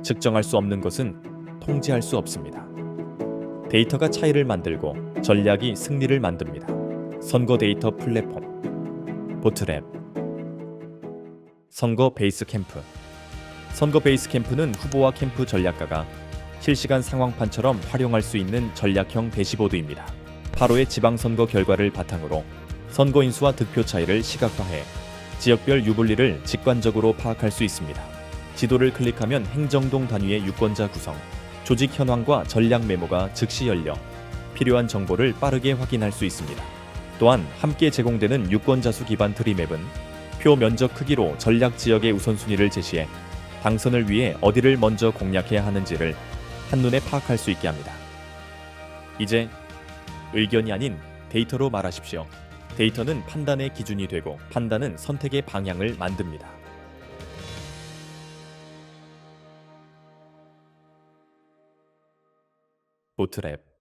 측정할 수 없는 것은 통제할 수 없습니다. 데이터가 차이를 만들고 전략이 승리를 만듭니다. 선거 데이터 플랫폼 보트랩. 선거 베이스 캠프. 선거 베이스 캠프는 후보와 캠프 전략가가 실시간 상황판처럼 활용할 수 있는 전략형 대시보드입니다. 8호의 지방선거 결과를 바탕으로 선거 인수와 득표 차이를 시각화해 지역별 유불리를 직관적으로 파악할 수 있습니다. 지도를 클릭하면 행정동 단위의 유권자 구성, 조직 현황과 전략 메모가 즉시 열려 필요한 정보를 빠르게 확인할 수 있습니다. 또한 함께 제공되는 유권자 수 기반 트리맵은 표 면적 크기로 전략 지역의 우선순위를 제시해 당선을 위해 어디를 먼저 공략해야 하는지를 한눈에 파악할 수 있게 합니다. 이제 의견이 아닌 데이터로 말하십시오. 데이터는 판단의 기준이 되고 판단은 선택의 방향을 만듭니다. 보트랩.